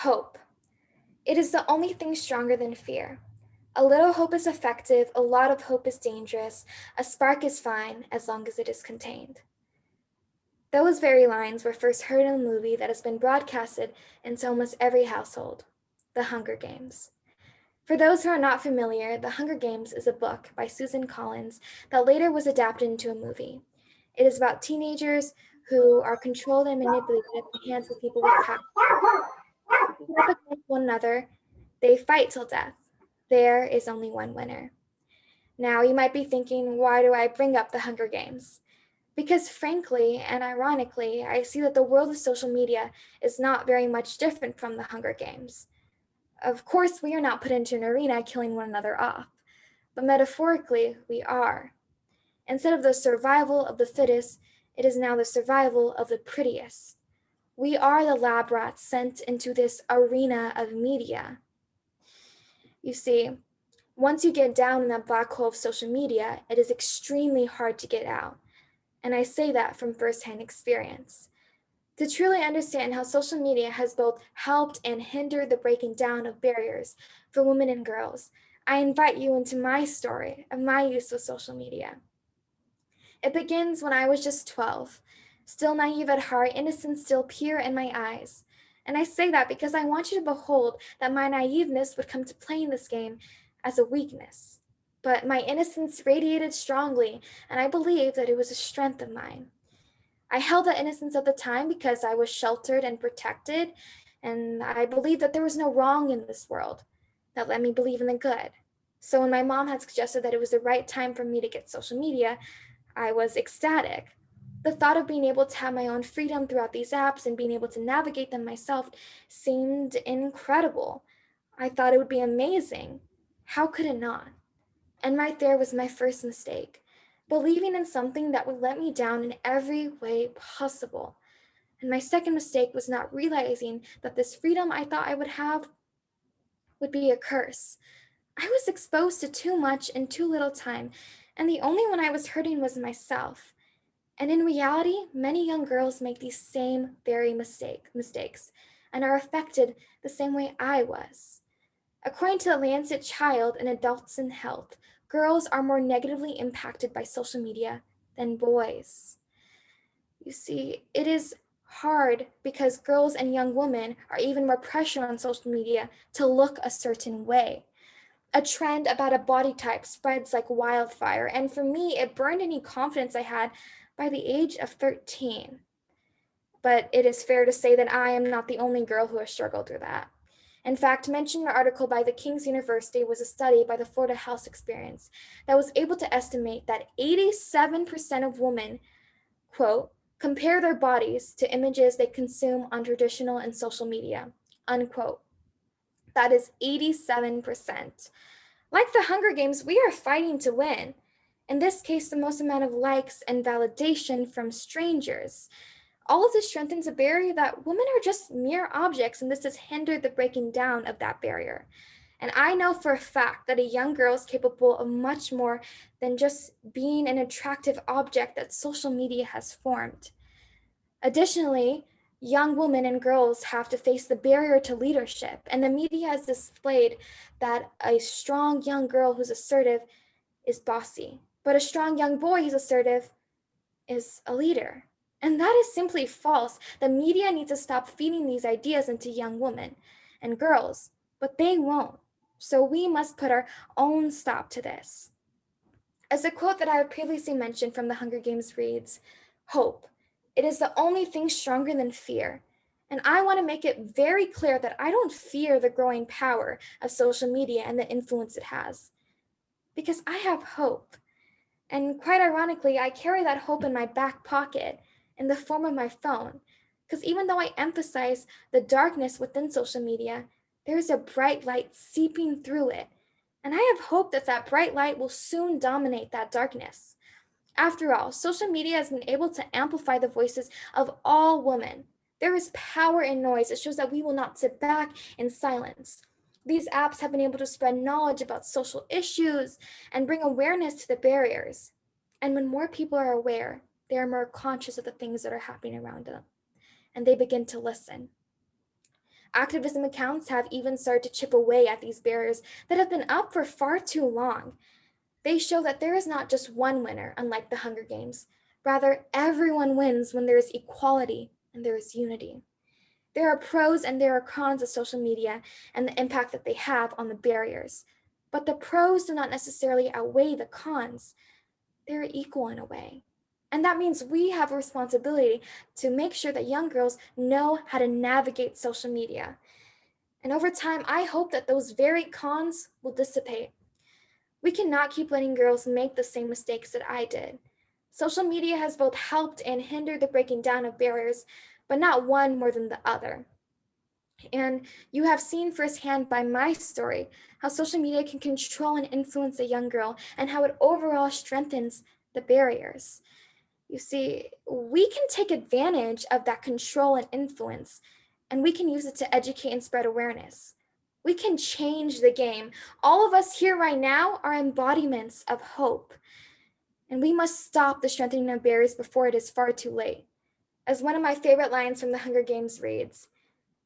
Hope. It is the only thing stronger than fear. A little hope is effective, a lot of hope is dangerous, a spark is fine as long as it is contained. Those very lines were first heard in a movie that has been broadcasted into almost every household, The Hunger Games. For those who are not familiar, The Hunger Games is a book by Susan Collins that later was adapted into a movie. It is about teenagers who are controlled and manipulated at the hands of people with power. They up against one another, they fight till death. There is only one winner. Now, you might be thinking, why do I bring up the Hunger Games? Because frankly and ironically, I see that the world of social media is not very much different from the Hunger Games. Of course, we are not put into an arena killing one another off, but metaphorically, we are. Instead of the survival of the fittest, it is now the survival of the prettiest. We are the lab rats sent into this arena of media. You see, once you get down in that black hole of social media, it is extremely hard to get out. And I say that from firsthand experience. To truly understand how social media has both helped and hindered the breaking down of barriers for women and girls, I invite you into my story of my use of social media. It begins when I was just 12, still naive at heart, innocent still pure in my eyes. And I say that because I want you to behold that my naiveness would come to playing this game as a weakness. But my innocence radiated strongly, and I believe that it was a strength of mine. I held that innocence at the time because I was sheltered and protected, and I believed that there was no wrong in this world that let me believe in the good. So when my mom had suggested that it was the right time for me to get social media, I was ecstatic. The thought of being able to have my own freedom throughout these apps and being able to navigate them myself seemed incredible. I thought it would be amazing. How could it not? And right there was my first mistake, believing in something that would let me down in every way possible. And my second mistake was not realizing that this freedom I thought I would have would be a curse. I was exposed to too much in too little time, and the only one I was hurting was myself. And in reality, many young girls make these same very mistakes and are affected the same way I was. According to the Lancet Child and Adults in Health, girls are more negatively impacted by social media than boys. You see, it is hard because girls and young women are even more pressured on social media to look a certain way. A trend about a body type spreads like wildfire, and for me, it burned any confidence I had by the age of 13. But it is fair to say that I am not the only girl who has struggled through that. In fact, mentioned in an article by the King's University was a study by the Florida House Experience that was able to estimate that 87% of women, quote, compare their bodies to images they consume on traditional and social media, unquote. That is 87%. Like the Hunger Games, we are fighting to win. In this case, the most amount of likes and validation from strangers. All of this strengthens a barrier that women are just mere objects, and this has hindered the breaking down of that barrier. And I know for a fact that a young girl is capable of much more than just being an attractive object that social media has formed. Additionally, young women and girls have to face the barrier to leadership, and the media has displayed that a strong young girl who's assertive is bossy, but a strong young boy who's assertive is a leader. And that is simply false. The media needs to stop feeding these ideas into young women and girls, but they won't. So we must put our own stop to this. As a quote that I have previously mentioned from the Hunger Games reads, "Hope. It is the only thing stronger than fear." And I want to make it very clear that I don't fear the growing power of social media and the influence it has, because I have hope. And quite ironically, I carry that hope in my back pocket in the form of my phone, because even though I emphasize the darkness within social media, there is a bright light seeping through it. And I have hope that that bright light will soon dominate that darkness. After all, social media has been able to amplify the voices of all women. There is power in noise. It shows that we will not sit back in silence. These apps have been able to spread knowledge about social issues and bring awareness to the barriers. And when more people are aware, they are more conscious of the things that are happening around them, and they begin to listen. Activism accounts have even started to chip away at these barriers that have been up for far too long. They show that there is not just one winner, unlike the Hunger Games. Rather, everyone wins when there is equality and there is unity. There are pros and there are cons of social media and the impact that they have on the barriers. But the pros do not necessarily outweigh the cons. They're equal in a way. And that means we have a responsibility to make sure that young girls know how to navigate social media. And over time, I hope that those very cons will dissipate. We cannot keep letting girls make the same mistakes that I did. Social media has both helped and hindered the breaking down of barriers, but not one more than the other. And you have seen firsthand by my story how social media can control and influence a young girl and how it overall strengthens the barriers. You see, we can take advantage of that control and influence, and we can use it to educate and spread awareness. We can change the game. All of us here right now are embodiments of hope, and we must stop the strengthening of barriers before it is far too late. As one of my favorite lines from the Hunger Games reads,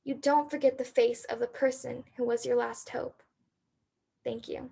"You don't forget the face of the person who was your last hope." Thank you.